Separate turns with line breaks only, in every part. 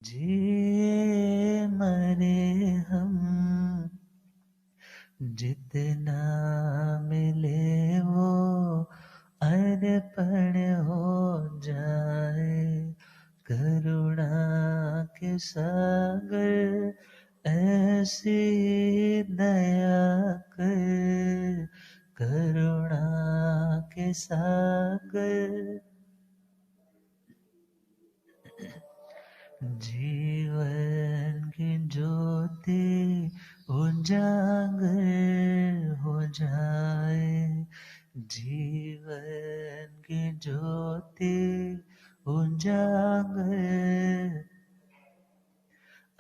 जिए मरे हम जितना मिले वो अर्पण हो जाए। करुणा के सागर ऐसी दया कर, करुणा के सागर। जीवन की ज्योति उजागर हो जाए। जीवन की ज्योति उजागर।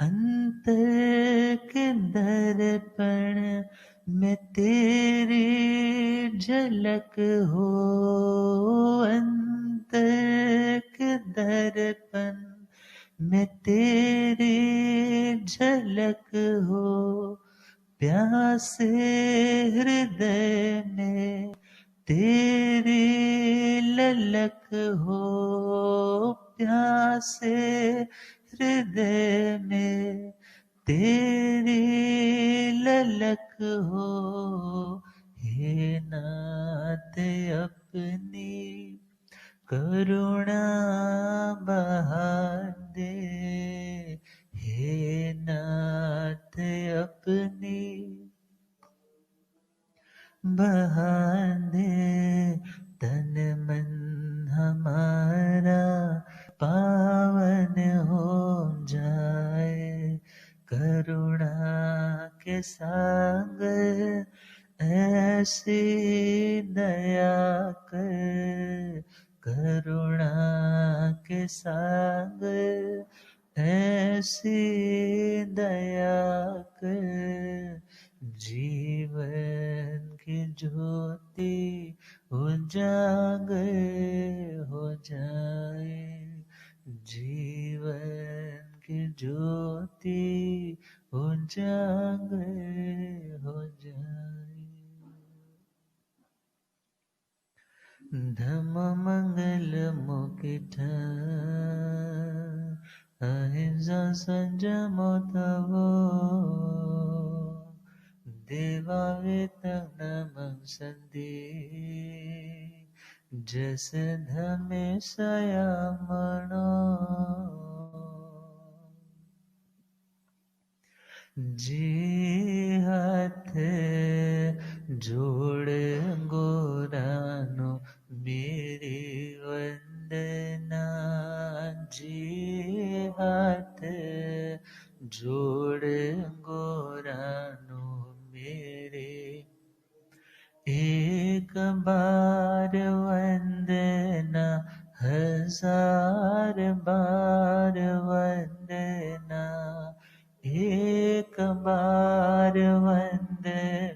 अंतर के दर्पण में तेरी झलक हो। अंतर के दर्पण में तेरी झलक हो। प्यासे हृदय में तेरी ललक हो। प्यासे हृदय में तेरी ललक हो। हे नाथ अपनी करुणा बहा दे। हे नाथ अपनी बहा दे। तन मन हमारा पावन हो जाए। करुणा के सागर ऐसी दया कर। करुणा के सागर ऐसी दया कर। जीवन की ज्योति उजागर हो जाए। जीवन की ज्योति उजागर हो जाए। धम्म मंगल मुकुट अहिंसा संयम तवो। देवा वेतन नमः संदे जस धमे सयामणो। जी हाथ जोड़ गोरानो मेरी वंदना। जी हाथ जोड़ गोरानो मेरे। एक बार वंदना हजार बार वंदना। एक बार वंदना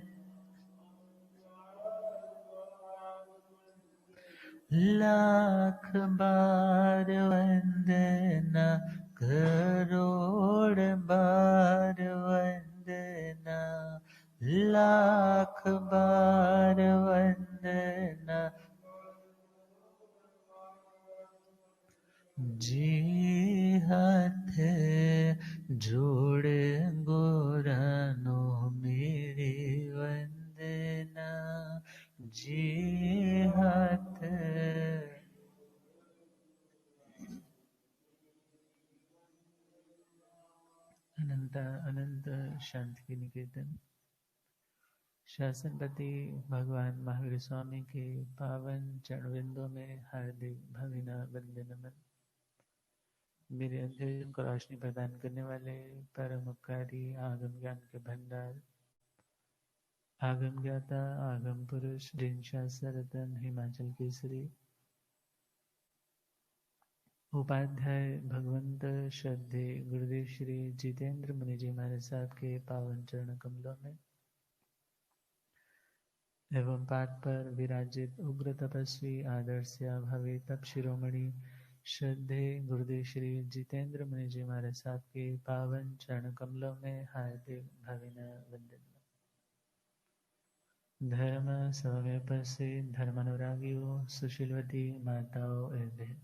लाख बार वंदना। करोड़ बार वंदना। लाख बार वंदना। जी हाथ जोड़ गोरानो मेरी वंदना। जी हाथ। अनंत अनंत शांति के निकेतन शासनपति भगवान महावीर स्वामी के पावन चरणविंदों में हार्दिक भवभीना नमन। मेरे अंतर्जन को रोशनी प्रदान करने वाले परम उपकारी आगम ज्ञान के भंडार आगम ज्ञाता आगम पुरुष जिन शास्त्र रतन हिमाचल केसरी उपाध्याय भगवंत श्रद्धे गुरुदेव श्री जितेंद्र मुनि जी महाराज साहब के पावन चरण कमलों में एवं पाठ पर विराजित उग्र तपस्वी आदर्श्य भवे तप शिरोमणि श्रद्धे गुरुदेव श्री जितेंद्र मुनि जी महाराज साहब के पावन चरण कमलों में हार्दिक भावना वंदन। धर्म समय पर से धर्मानुरागियों सुशीलवती माताओं एवं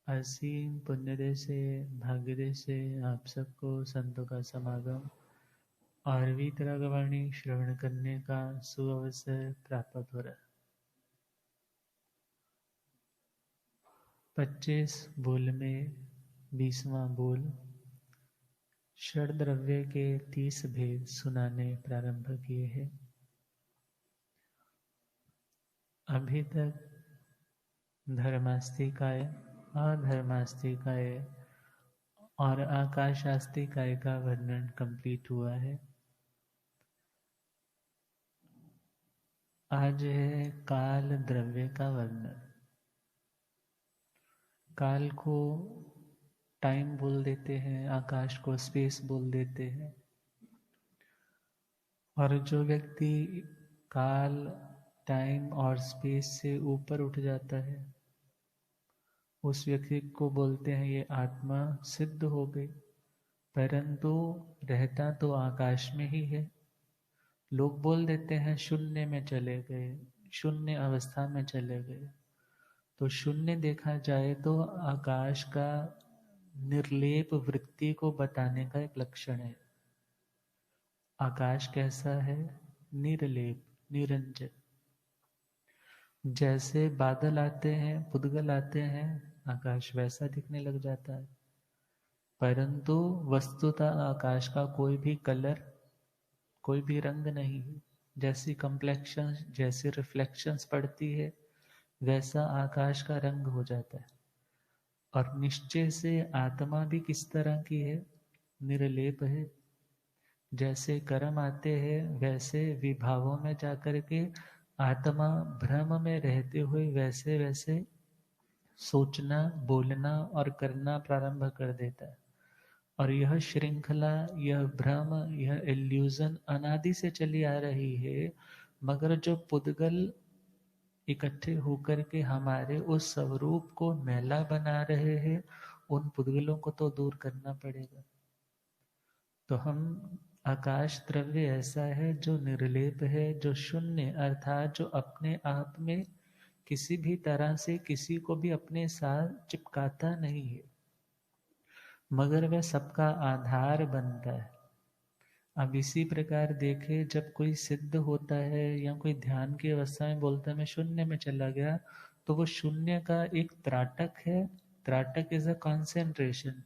असीम पुण्यदय से भाग्यदय से आप सबको संतों का समागम और वीतरागवाणी श्रवण करने का सुअवसर प्राप्त हो रहा है। 25 बोल में 20वां बोल षड द्रव्य के 30 भेद सुनाने प्रारंभ किए हैं। अभी तक धर्मास्तिकाय, अधर्मास्तिकाय और आकाशास्तिकाय का वर्णन कंप्लीट हुआ है। आज है काल द्रव्य का वर्णन। काल को टाइम बोल देते हैं, आकाश को स्पेस बोल देते हैं। और जो व्यक्ति काल, टाइम और स्पेस से ऊपर उठ जाता है, उस व्यक्ति को बोलते हैं ये आत्मा सिद्ध हो गई, परंतु रहता तो आकाश में ही है। लोग बोल देते हैं शून्य में चले गए, शून्य अवस्था में चले गए। तो शून्य देखा जाए तो आकाश का निर्लेप वृत्ति को बताने का एक लक्षण है। आकाश कैसा है? निर्लेप, निरंजन। जैसे बादल आते हैं, पुद्गल आते हैं, आकाश वैसा दिखने लग जाता है। परंतु वस्तुतः आकाश का कोई भी कलर, कोई भी रंग नहीं है। जैसी कम्प्लेक्शन, जैसी रिफ्लेक्शंस पड़ती है, वैसा आकाश का रंग हो जाता है। और निश्चय से आत्मा भी किस तरह की है? निर्लेप है। जैसे कर्म आते हैं, वैसे विभावों में जाकर के आत्मा भ्रम में रहते हुए वैसे वैसे सोचना, बोलना और करना प्रारंभ कर देता है। और यह श्रृंखला, यह भ्रम, यह इल्यूजन अनादि से चली आ रही है। मगर जो पुद्गल इकट्ठे होकर के हमारे उस स्वरूप को मैला बना रहे हैं, उन पुद्गलों को तो दूर करना पड़ेगा। तो हम आकाश द्रव्य ऐसा है जो निर्लेप है, जो शून्य अर्थात जो अपने आप में किसी भी तरह से किसी को भी अपने साथ चिपकाता नहीं है, मगर वह सबका आधार बनता है। अब इसी प्रकार देखे, जब कोई सिद्ध होता है या कोई ध्यान की अवस्था में बोलता है मैं शून्य में चला गया, तो वो शून्य का एक त्राटक है। त्राटक इज अ कॉन्सेंट्रेशन।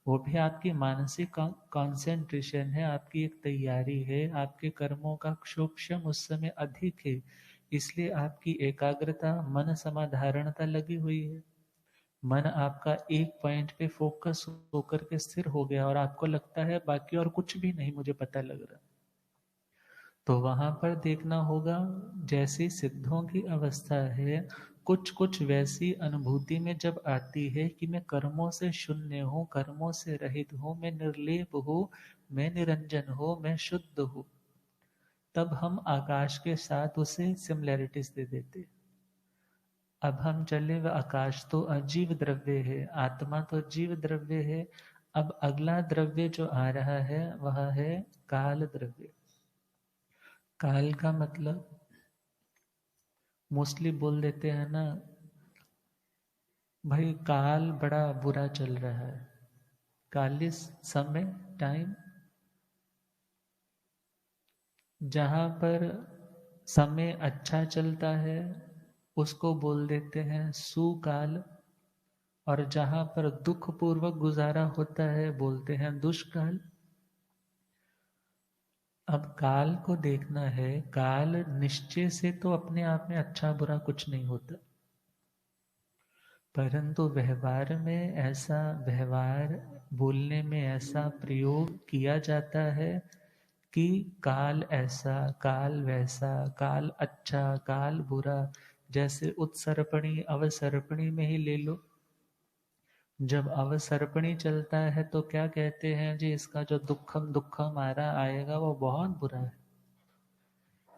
वो भी आपकी मानसिक कॉन्सेंट्रेशन है, आपकी एक तैयारी है, आपके कर्मों का सूक्ष्म उस समय अधिक है, इसलिए आपकी एकाग्रता, मन समाधारणता लगी हुई है। मन आपका एक पॉइंट पे फोकस होकर के स्थिर हो गया और आपको लगता है बाकी और कुछ भी नहीं मुझे पता लग रहा। तो वहां पर देखना होगा, जैसी सिद्धों की अवस्था है, कुछ कुछ वैसी अनुभूति में जब आती है कि मैं कर्मों से शून्य हूँ, कर्मों से रहित हूँ, मैं निर्लेप हूँ, मैं निरंजन हूँ, मैं शुद्ध हूँ, तब हम आकाश के साथ उसे सिमिलैरिटीज दे देते। अब हम चले, वह आकाश तो अजीव द्रव्य है, आत्मा तो जीव द्रव्य है। अब अगला द्रव्य जो आ रहा है वह है काल द्रव्य। काल का मतलब मोस्टली बोल देते हैं ना, भाई काल बड़ा बुरा चल रहा है। कालिस समय, टाइम, जहां पर समय अच्छा चलता है उसको बोल देते हैं सुकाल, और जहां पर दुख पूर्वक गुजारा होता है बोलते हैं दुष्काल। अब काल को देखना है, काल निश्चय से तो अपने आप में अच्छा बुरा कुछ नहीं होता, परंतु व्यवहार में ऐसा, व्यवहार बोलने में ऐसा प्रयोग किया जाता है कि काल ऐसा, काल वैसा, काल अच्छा, काल बुरा। जैसे उत्सर्पणी अवसर्पणी में ही ले लो। जब अवसर्पणी चलता है तो क्या कहते हैं जी, इसका जो दुखम दुखम आ रहा आएगा वो बहुत बुरा है।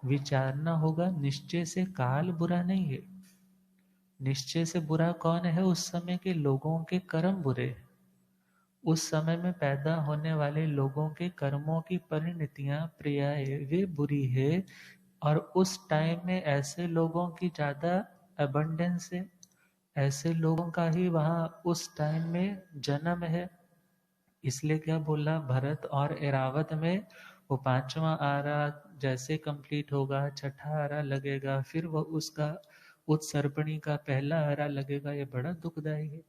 विचारना होगा, निश्चय से काल बुरा नहीं है। निश्चय से बुरा कौन है? उस समय के लोगों के कर्म बुरे हैं। उस समय में पैदा होने वाले लोगों के कर्मों की परिणतियां, क्रियाएं वे बुरी है। और उस टाइम में ऐसे लोगों की ज्यादा अबंडेंस है, ऐसे लोगों का ही वहां उस टाइम में जन्म है। इसलिए क्या बोला भरत और एरावत में, वो पांचवा आरा जैसे कंप्लीट होगा, छठा आरा लगेगा, फिर वो उसका उत्सर्पणी का पहला आरा लगेगा। ये बड़ा दुखदाई है।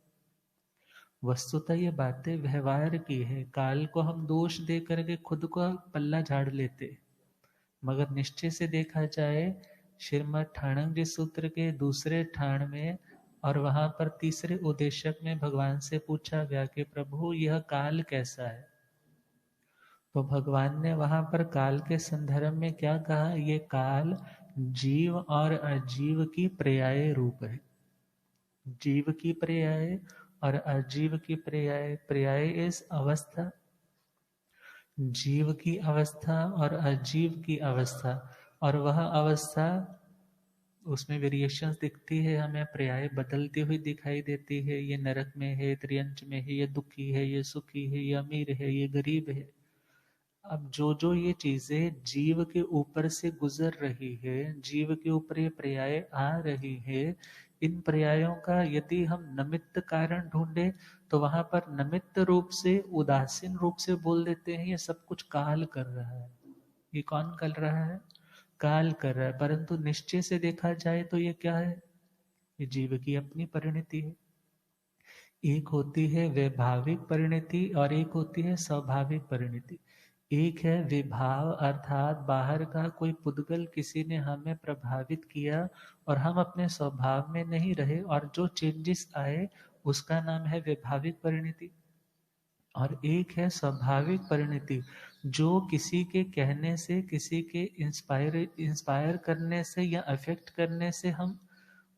वस्तुतः ये बातें व्यवहार की है। काल को हम दोष दे करके खुद को पल्ला झाड़ लेते, मगर निश्चय से देखा जाए, श्रीमद् ठाणंग सूत्र के दूसरे ठाण में और वहां पर तीसरे उद्देशक में भगवान से पूछा गया कि प्रभु यह काल कैसा है। तो भगवान ने वहां पर काल के संदर्भ में क्या कहा, ये काल जीव और अजीव की पर्याय रूप है। जीव की पर्याय और अजीव की पर्याय। पर्याय इस अवस्था, जीव की अवस्था और अजीव की अवस्था, और वह अवस्था उसमें वेरिएशंस दिखती है हमें, पर्याय बदलती हुई दिखाई देती है। ये नरक में है, त्रियंच में है, ये दुखी है, ये सुखी है, ये अमीर है, ये गरीब है। अब जो जो ये चीजें जीव के ऊपर से गुजर रही है, जीव के ऊपर ये पर्याय आ रही है, इन पर्यायों का यदि हम निमित्त कारण ढूंढे तो वहां पर निमित्त रूप से, उदासीन रूप से बोल देते हैं ये सब कुछ काल कर रहा है। ये कौन कर रहा है? काल कर रहा है। परंतु निश्चय से देखा जाए तो ये क्या है? ये जीव की अपनी परिणति है। एक होती है वैभाविक परिणति और एक होती है स्वाभाविक परिणति। एक है विभाव, अर्थात बाहर का कोई पुद्गल किसी ने हमें प्रभावित किया और हम अपने स्वभाव में नहीं रहे, और जो चेंजेस आए उसका नाम है वैभाविक परिणति। और एक है स्वाभाविक परिणति, जो किसी के कहने से, किसी के इंस्पायर करने से या अफेक्ट करने से हम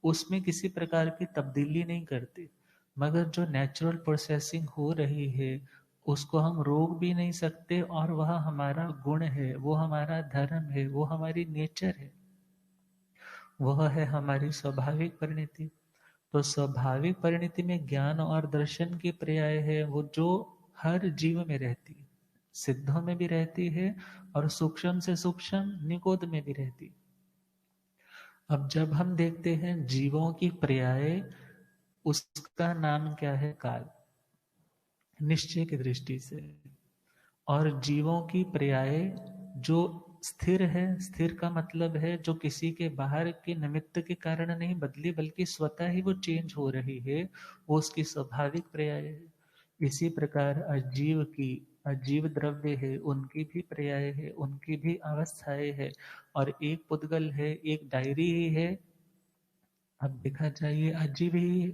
उसमें किसी प्रकार की तब्दीली नहीं करते, मगर जो नेचुरल प्रोसेसिंग हो रही है उसको हम रोक भी नहीं सकते, और वह हमारा गुण है, वो हमारा धर्म है, वो हमारी नेचर है, वह है हमारी स्वाभाविक परिणति। तो स्वाभाविक परिणति में ज्ञान और दर्शन की पर्याय है, वो जो हर जीव में रहती है, सिद्धों में भी रहती है और सूक्ष्म से सूक्ष्म निगोद में भी रहती है। अब जब हम देखते हैं जीवों की पर्याय, उसका नाम क्या है? काल, निश्चय की दृष्टि से। और जीवों की पर्याय जो स्थिर है, स्थिर का मतलब है जो किसी के बाहर के निमित्त के कारण नहीं बदली, बल्कि स्वतः ही वो चेंज हो रही है, वो उसकी स्वाभाविक पर्याय है। इसी प्रकार अजीव की, अजीव द्रव्य है, उनकी भी पर्याय है, उनकी भी अवस्थाएं है। और एक पुद्गल है, एक डायरी ही है। अब देखा जाए अजीब ही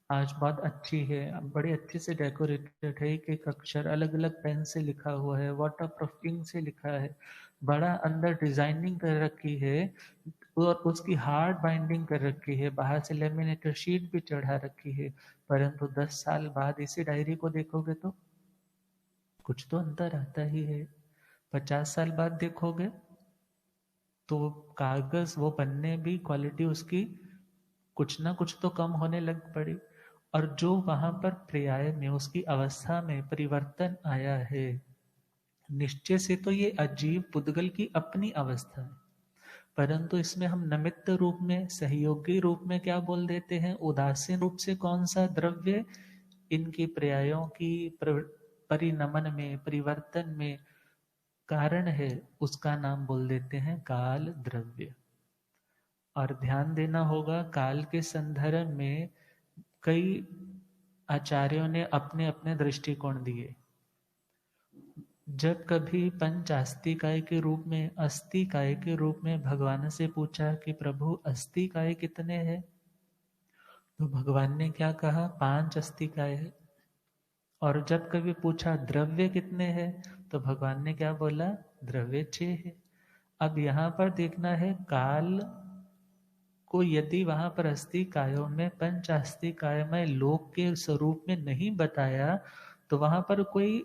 आज बहुत अच्छी है, अब बड़े अच्छे से डेकोरेटेड है, एक एक अक्षर अलग अलग पेन से लिखा हुआ है, वाटर प्रूफ इंक से लिखा है, बड़ा अंदर डिजाइनिंग कर रखी है, और उसकी हार्ड बाइंडिंग कर रखी है, बाहर से लेमिनेटेड शीट भी चढ़ा रखी है। परंतु 10 साल बाद इसी डायरी को देखोगे तो कुछ तो अंतर आता ही है। 50 साल बाद देखोगे तो कागज, वो पन्ने भी क्वालिटी उसकी कुछ ना कुछ तो कम होने लग पड़ी। और जो वहां पर पर्याय में, उसकी अवस्था में परिवर्तन आया है, निश्चय से तो ये अजीब पुद्गल की अपनी अवस्था है। परंतु इसमें हम निमित्त रूप में, सहयोगी रूप में क्या बोल देते हैं? उदासीन रूप से कौन सा द्रव्य इनकी पर्यायों की परिणमन में, परिवर्तन में कारण है, उसका नाम बोल देते हैं काल द्रव्य। और ध्यान देना होगा, काल के संदर्भ में कई आचार्यों ने अपने अपने दृष्टिकोण दिए। जब कभी पंच आस्तिकाय के रूप में, अस्तिकाय के रूप में भगवान से पूछा कि प्रभु अस्तिकाय कितने हैं, तो भगवान ने क्या कहा? 5 अस्तिकाय है। और जब कभी पूछा द्रव्य कितने हैं, तो भगवान ने क्या बोला? द्रव्य 6 है। अब यहाँ पर देखना है, काल को यदि वहां पर अस्तिकायों में, पंच अस्तिकाय में लोक के स्वरूप में नहीं बताया, तो वहां पर कोई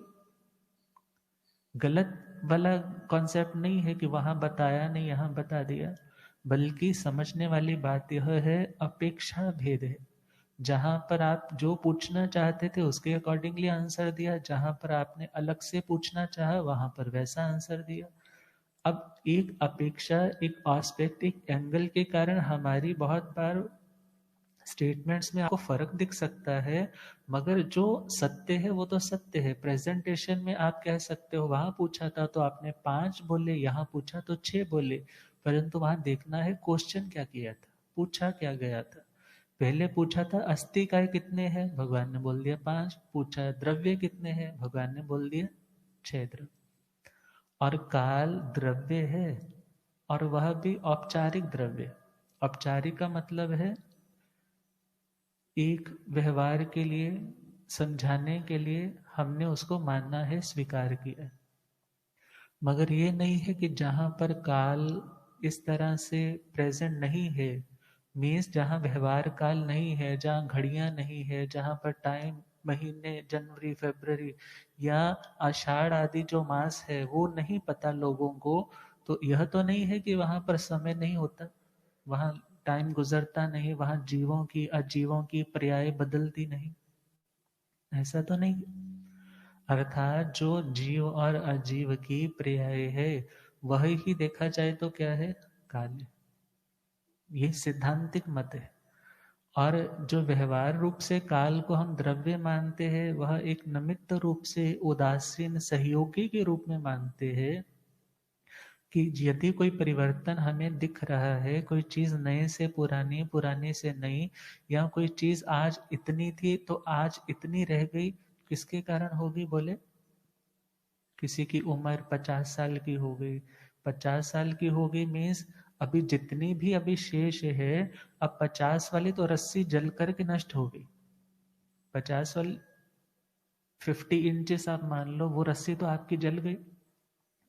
गलत वाला कॉन्सेप्ट नहीं है कि वहां बताया नहीं यहाँ बता दिया, बल्कि समझने वाली बात यह है, अपेक्षा भेद है। जहां पर आप जो पूछना चाहते थे उसके अकॉर्डिंगली आंसर दिया, जहां पर आपने अलग से पूछना चाहा वहां पर वैसा आंसर दिया। अब एक अपेक्षा, एक एस्पेक्ट, एक एंगल के कारण हमारी बहुत बार स्टेटमेंट्स में आपको फर्क दिख सकता है, मगर जो सत्य है वो तो सत्य है। प्रेजेंटेशन में आप कह सकते हो वहां पूछा था तो आपने 5 बोले, यहाँ पूछा तो 6 बोले, परंतु वहां देखना है क्वेश्चन क्या किया था, पूछा क्या गया था। पहले पूछा था अस्थि काय कितने हैं, भगवान ने बोल दिया 5। पूछा द्रव्य कितने हैं, भगवान ने बोल दिया 6 द्रव्य। और काल द्रव्य है, और वह भी औपचारिक द्रव्य। औपचारिक का मतलब है एक व्यवहार के लिए, समझाने के लिए हमने उसको मानना है, स्वीकार किया है। मगर ये नहीं है कि जहां पर काल इस तरह से प्रेजेंट नहीं है, मीन्स जहां व्यवहार काल नहीं है, जहां घड़ियां नहीं है, जहां पर टाइम, महीने, जनवरी, फरवरी या आषाढ़ आदि जो मास है वो नहीं पता लोगों को, तो यह तो नहीं है कि वहां पर समय नहीं होता, वहां टाइम गुजरता नहीं, वहां जीवों की अजीवों की पर्याय बदलती नहीं, ऐसा तो नहीं। अर्थात जो जीव और अजीव की पर्याय है वह ही देखा जाए तो क्या है, काल है। ये सिद्धांतिक मत है। और जो व्यवहार रूप से काल को हम द्रव्य मानते हैं, वह एक निमित्त रूप से उदासीन सहयोगी के रूप में मानते हैं कि यदि कोई परिवर्तन हमें दिख रहा है, कोई चीज नए से पुरानी, पुरानी से नई, या कोई चीज आज इतनी थी तो आज इतनी रह गई, किसके कारण होगी बोले? किसी की उम्र 50 साल की हो गई, 50 साल की हो गई मीन्स अभी जितनी भी अभी शेष है, अब 50 वाली तो रस्सी जल करके नष्ट हो गई। 50 वाली 50 इंचेस आप मान लो, वो रस्सी तो आपकी जल गई।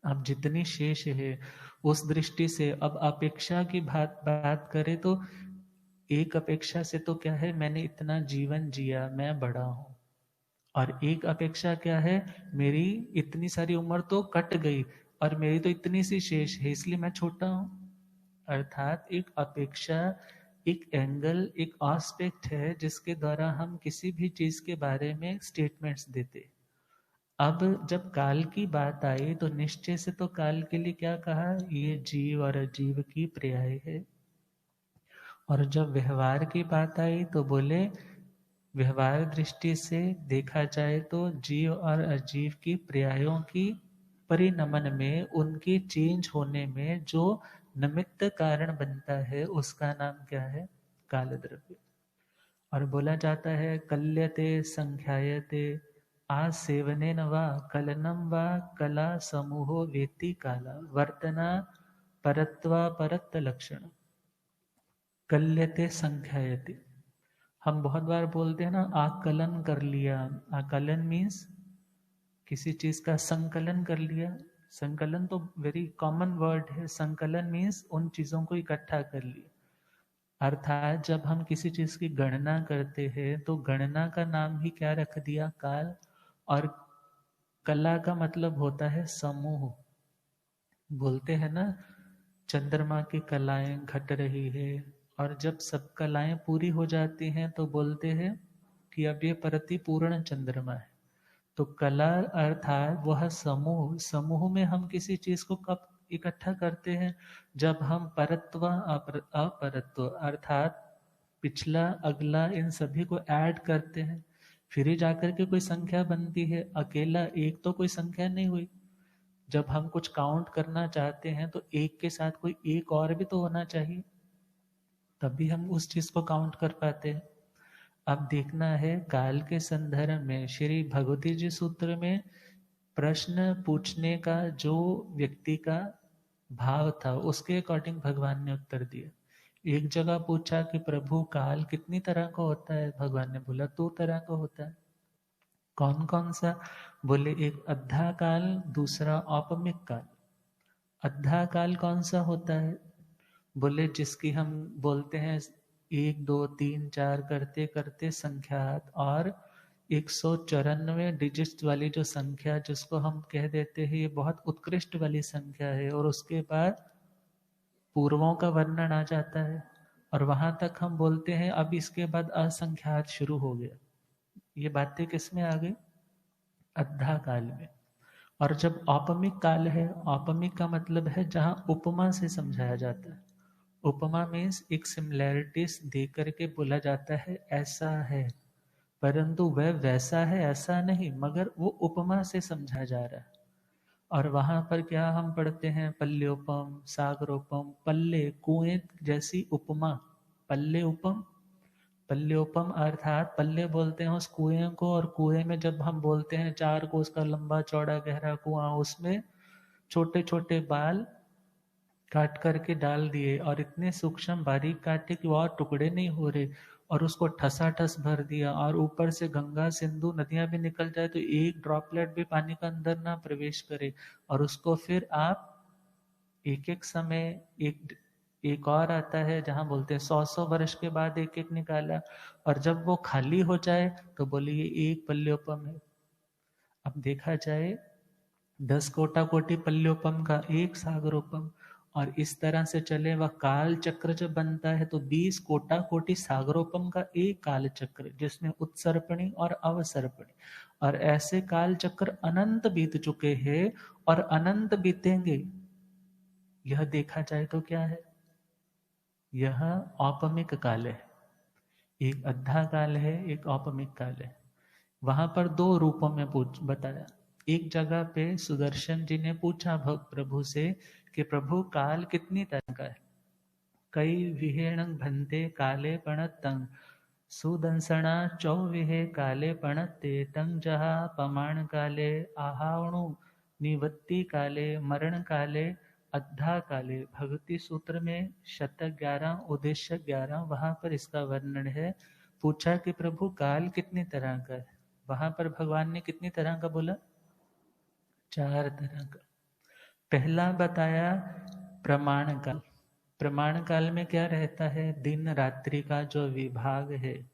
अब जितनी शेष है उस दृष्टि से, अब अपेक्षा की बात बात करें तो एक अपेक्षा से तो क्या है, मैंने इतना जीवन जिया, मैं बड़ा हूं। और एक अपेक्षा क्या है, मेरी इतनी सारी उम्र तो कट गई और मेरी तो इतनी सी शेष है, इसलिए मैं छोटा हूं। अर्थात एक अपेक्षा, एक एंगल, एक एस्पेक्ट है जिसके द्वारा हम किसी भी चीज के बारे में स्टेटमेंट्स देते। अब जब काल की बात आई तो निश्चय से तो काल के लिए क्या कहा, ये जीव और अजीव की पर्याय है। और जब व्यवहार की बात आई तो बोले व्यवहार दृष्टि से देखा जाए तो जीव और अजीव की पर्यायों की परिणमन में, उनकी चेंज होने में जो निमित्त कारण बनता है उसका नाम क्या है, काल द्रव्य। और बोला जाता है कल्यते संख्यायते आसेवने न वा कलनम वा कला समूहो वेति काला वर्तना परत्वा परत्त लक्षण। कल्यते संख्यायते, हम बहुत बार बोलते हैं ना, आकलन कर लिया। आकलन मीन्स किसी चीज का संकलन कर लिया। संकलन तो वेरी कॉमन वर्ड है। संकलन मीन्स उन चीजों को इकट्ठा कर लिया। अर्थात जब हम किसी चीज की गणना करते हैं तो गणना का नाम ही क्या रख दिया, काल। और कला का मतलब होता है समूह। बोलते हैं ना, चंद्रमा की कलाएं घट रही है, और जब सब कलाएं पूरी हो जाती हैं तो बोलते हैं कि अब ये परिपूर्ण चंद्रमा है। तो कला अर्थात वह समूह, समूह में हम किसी चीज को कब इकट्ठा करते हैं, जब हम परत्व अपरत्व अर्थात पिछला अगला इन सभी को ऐड करते हैं, फिर ही जाकर के कोई संख्या बनती है। अकेला एक तो कोई संख्या नहीं हुई। जब हम कुछ काउंट करना चाहते हैं तो एक के साथ कोई एक और भी तो होना चाहिए, तभी हम उस चीज को काउंट कर पाते हैं। अब देखना है काल के संदर्भ में श्री भगवती जी सूत्र में प्रश्न पूछने का जो व्यक्ति का भाव था उसके अकॉर्डिंग भगवान ने उत्तर दिया। एक जगह पूछा कि प्रभु काल कितनी तरह का होता है, भगवान ने बोला 2 तरह का होता है। कौन कौन सा? बोले एक अद्धा काल, दूसरा औपमिक काल। अद्धा काल कौन सा होता है? बोले जिसकी हम बोलते हैं 1 2 3 4 करते करते संख्यात, और 194 डिजिट्स वाली जो संख्या जिसको हम कह देते हैं ये बहुत उत्कृष्ट वाली संख्या है, और उसके बाद पूर्वों का वर्णन आ जाता है, और वहां तक हम बोलते हैं अब इसके बाद असंख्यात शुरू हो गया। ये बातें किस में आ गई? अद्धा काल में। और जब औपमिक काल है, औपमिक का मतलब है जहां उपमा से समझाया जाता है। उपमा मीन्स एक सिमिलैरिटीज दे करके बोला जाता है ऐसा है, परंतु वह वैसा है ऐसा नहीं, मगर वो उपमा से समझा जा रहा है। और वहां पर क्या हम पढ़ते हैं, पल्योपम सागरोपम, पल्ले कुएं जैसी उपमा, पल्ले उपम, पल्योपम अर्थात पल्ले बोलते हैं उस कुएं को, और कुएं में जब हम बोलते हैं 4 कोस का लंबा चौड़ा गहरा कुआं, उसमें छोटे छोटे बाल काट करके डाल दिए और इतने सूक्ष्म बारीक काटे कि वो और टुकड़े नहीं हो रहे, और उसको ठसा ठस भर दिया, और ऊपर से गंगा सिंधु नदियां भी निकल जाए तो एक ड्रॉपलेट भी पानी का अंदर ना प्रवेश करे, और उसको फिर आप एक एक समय, एक एक और आता है जहां बोलते हैं 100-100 वर्ष के बाद एक एक निकाला, और जब वो खाली हो जाए तो बोले ये एक पल्योपम है। अब देखा जाए 10 कोटि पल्योपम का एक सागरोपम, और इस तरह से चले वह काल चक्र जब बनता है तो 20 कोटि सागरोपम का एक काल चक्र, जिसमें उत्सर्पणी और अवसर्पणी, और ऐसे काल चक्र अनंत बीत चुके हैं और अनंत बीतेंगे। यह देखा जाए तो क्या है, यह औपमिक काल है, एक अद्धा काल है, एक औपमिक काल है। वहां पर 2 रूपों में पूछ बताया। एक जगह पे सुदर्शन जी ने पूछा प्रभु से कि प्रभु काल कितनी तरह का है। कई विहेण भंते काले पणतंग, सुदंसणा चौविहे काले पणते, तंग जहा पमाण काले, आहावणु निवत्ति काले, मरण काले, अद्धा काले। भक्ति सूत्र में शतक 11 उद्देश्य 11, वहां पर इसका वर्णन है। पूछा कि प्रभु काल कितनी तरह का है, वहां पर भगवान ने कितनी तरह का बोला, 4 तरह का। पहला बताया प्रमाण काल। प्रमाण काल में क्या रहता है, दिन रात्रि का जो विभाग है,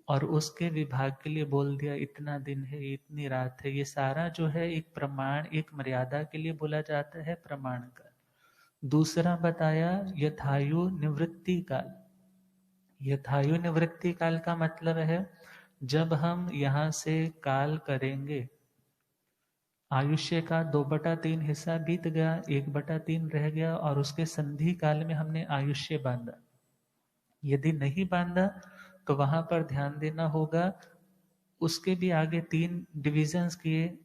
और उसके विभाग के लिए बोल दिया इतना दिन है इतनी रात है, ये सारा जो है एक प्रमाण, एक मर्यादा के लिए बोला जाता है प्रमाण काल। दूसरा बताया यथायु निवृत्ति काल। यथायु निवृत्ति काल का मतलब है जब हम यहाँ से काल करेंगे, आयुष्य का 2/3 हिस्सा बीत गया, 1/3 रह गया, और उसके संधि काल में हमने आयुष्य बांधा। यदि नहीं बांधा तो वहां पर ध्यान देना होगा, उसके भी आगे 3 डिविजन्स किए,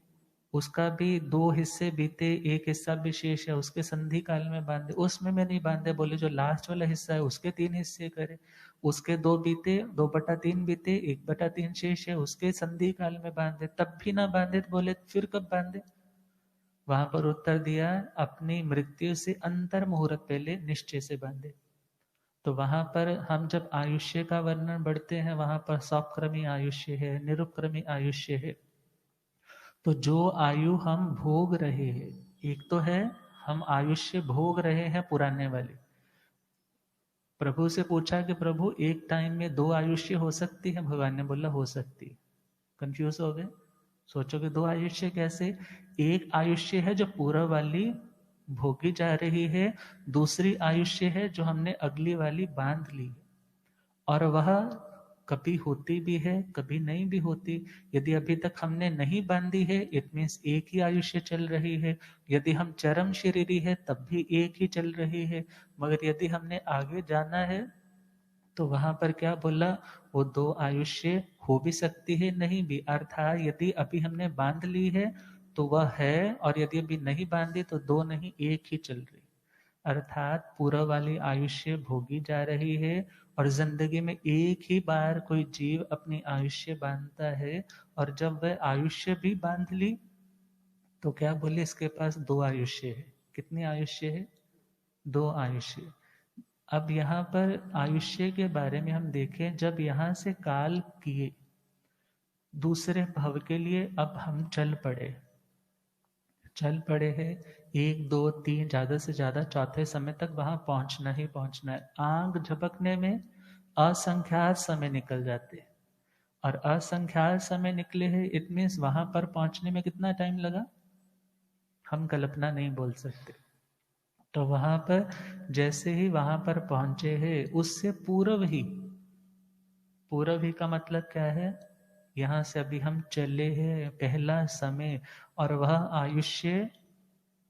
उसका भी 2 हिस्से बीते, एक हिस्सा भी शेष है, उसके संधि काल में बांधे, उसमें में नहीं बांधे, बोले जो लास्ट वाला हिस्सा है उसके 3 हिस्से करे, उसके 2 बीते, 2/3 बीते, 1/3 शेष है, उसके संधि काल में बांधे, तब भी ना बांधे तो बोले फिर कब बांधे। वहां पर उत्तर दिया अपनी मृत्यु से अंतर मुहूर्त पहले निश्चय से बांधे। तो वहां पर हम जब आयुष्य का वर्णन बढ़ते हैं, वहां पर सौक्रमी आयुष्य है, निरुपक्रमी आयुष्य है। तो जो आयु हम भोग रहे हैं, एक तो है हम आयुष्य भोग रहे हैं पुराने वाली। प्रभु से पूछा कि प्रभु एक टाइम में 2 आयुष्य हो सकती है, भगवान ने बोला हो सकती है। कंफ्यूज हो गए, सोचोगे 2 आयुष्य कैसे, एक आयुष्य है जो पूर्व वाली भोगी जा रही है, दूसरी आयुष्य है जो हमने अगली वाली बांध ली, और वह कभी होती भी है कभी नहीं भी होती। यदि अभी तक हमने नहीं बांधी है, इट मीन्स एक ही आयुष्य चल रही है। यदि हम चरम शरीरी है तब भी एक ही चल रही है, मगर यदि हमने आगे जाना है तो वहां पर क्या बोला, वो 2 आयुष्य हो भी सकती है नहीं भी, अर्थात यदि अभी हमने बांध ली है तो वह है, और यदि अभी नहीं बांधी तो 2 नहीं एक ही चल रही, अर्थात पूर्व वाली आयुष्य भोगी जा रही है। और जिंदगी में एक ही बार कोई जीव अपनी आयुष्य बांधता है, और जब वह आयुष्य भी बांध ली तो क्या बोले इसके पास 2 आयुष्य है। कितनी आयुष्य है, 2 आयुष्य। अब यहाँ पर आयुष्य के बारे में हम देखें, जब यहाँ से काल किए दूसरे भव के लिए अब हम चल पड़े हैं, 1 2 3 ज्यादा से ज्यादा चौथे समय तक वहां पहुंचना ही पहुंचना है। आंख झपकने में असंख्यात समय निकल जाते हैं, और असंख्यात समय निकले हैं, इट मीन्स वहां पर पहुंचने में कितना टाइम लगा हम कल्पना नहीं बोल सकते। तो वहां पर जैसे ही वहां पर पहुंचे हैं, उससे पूर्व ही का मतलब क्या है, यहाँ से अभी हम चले हैं पहला समय, और वह आयुष्य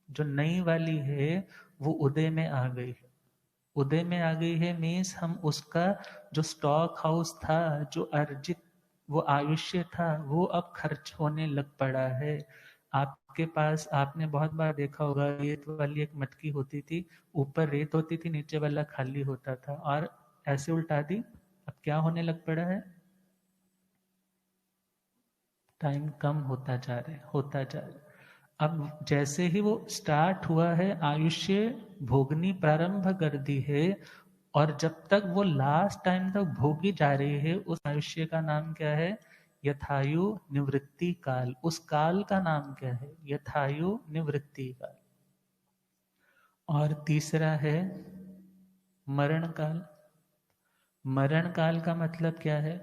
जो नई वाली है वो उदय में आ गई है। उदय में आ गई है मीन्स हम उसका जो स्टॉक हाउस था, जो अर्जित वो आयुष्य था, वो अब खर्च होने लग पड़ा है। आपके पास आपने बहुत बार देखा होगा, रेत वाली एक मटकी होती थी, ऊपर रेत होती थी, नीचे वाला खाली होता था, और ऐसे उल्टा दी, अब क्या होने लग पड़ा है, टाइम कम होता जा रहा है, होता जा रहा है। अब जैसे ही वो स्टार्ट हुआ है, आयुष्य भोगनी प्रारंभ कर दी है, और जब तक वो लास्ट टाइम तक भोगी जा रही है, उस आयुष्य का नाम क्या है, यथायु निवृत्ति काल। उस काल का नाम क्या है, यथायु निवृत्ति काल। और तीसरा है मरण काल। मरण काल का मतलब क्या है,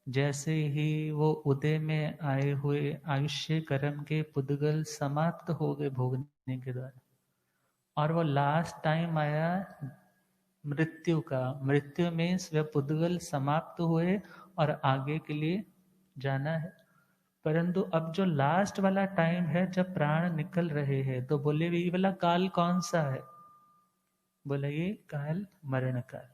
जैसे ही वो उदय में आए हुए आयुष्य कर्म के पुद्गल समाप्त हो गए भोगने के द्वारा, और वो लास्ट टाइम आया मृत्यु का। मृत्यु मीन्स वह पुद्गल समाप्त हुए और आगे के लिए जाना है। परंतु अब जो लास्ट वाला टाइम है, जब प्राण निकल रहे हैं, तो बोले ये वाला काल कौन सा है, बोले ये काल मरण काल।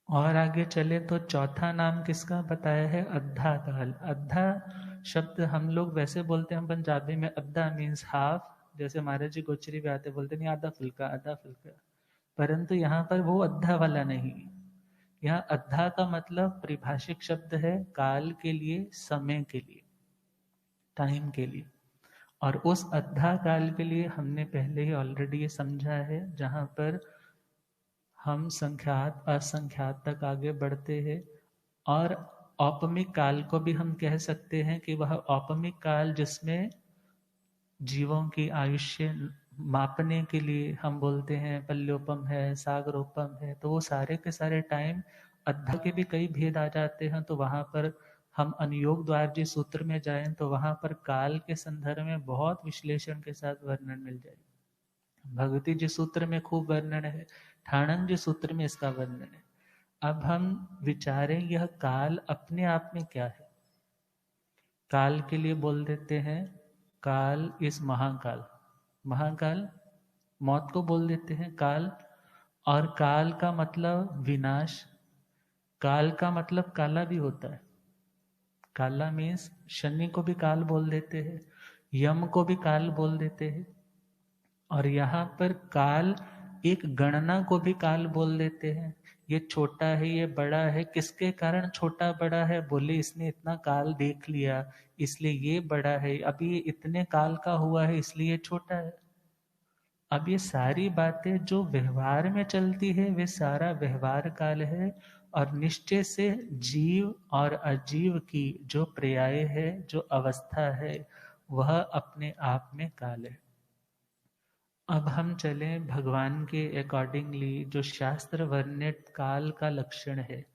और आगे चले तो चौथा नाम किसका बताया है, अद्धा काल। अद्धा शब्द हम लोग वैसे बोलते हैं पंजाबी में, अद्धा मीन्स हाफ, जैसे महाराज जी गोचरी भी आते बोलते नहीं आधा फुल्का, आधा फुल्का। परंतु यहाँ पर वो अद्धा वाला नहीं, यहाँ अद्धा का मतलब परिभाषिक शब्द है काल के लिए, समय के लिए, टाइम के लिए। और उस अद्धा काल के लिए हमने पहले ही ऑलरेडी ये समझा है, जहाँ पर हम संख्यात असंख्यात तक आगे बढ़ते हैं। और औपमिक काल को भी हम कह सकते हैं कि वह औपमिक काल जिसमें जीवों की आयुष्य मापने के लिए हम बोलते हैं पल्योपम है, सागरोपम है, तो वो सारे के सारे टाइम अद्धा के भी कई भेद आ जाते हैं। तो वहां पर हम अनुयोग द्वार जी सूत्र में जाएं तो वहां पर काल के संदर्भ में बहुत विश्लेषण के साथ वर्णन मिल जाएगा। भगवती जी सूत्र में खूब वर्णन है, ठाणन जी सूत्र में इसका वर्णन है। अब हम विचारें यह काल अपने आप में क्या है। काल के लिए बोल देते हैं काल इस महाकाल, महाकाल मौत को बोल देते हैं काल। और काल का मतलब विनाश, काल का मतलब काला भी होता है। काला मीन्स शनि को भी काल बोल देते हैं, यम को भी काल बोल देते हैं। और यहाँ पर काल एक गणना को भी काल बोल देते हैं। ये छोटा है, ये बड़ा है, किसके कारण छोटा बड़ा है, बोले इसने इतना काल देख लिया इसलिए ये बड़ा है, अभी ये इतने काल का हुआ है इसलिए ये छोटा है। अब ये सारी बातें जो व्यवहार में चलती है वे सारा व्यवहार काल है। और निश्चय से जीव और अजीव की जो पर्याय है, जो अवस्था है, वह अपने आप में काल है। अब हम चलें भगवान के अकॉर्डिंगली जो शास्त्र वर्णित काल का लक्षण है,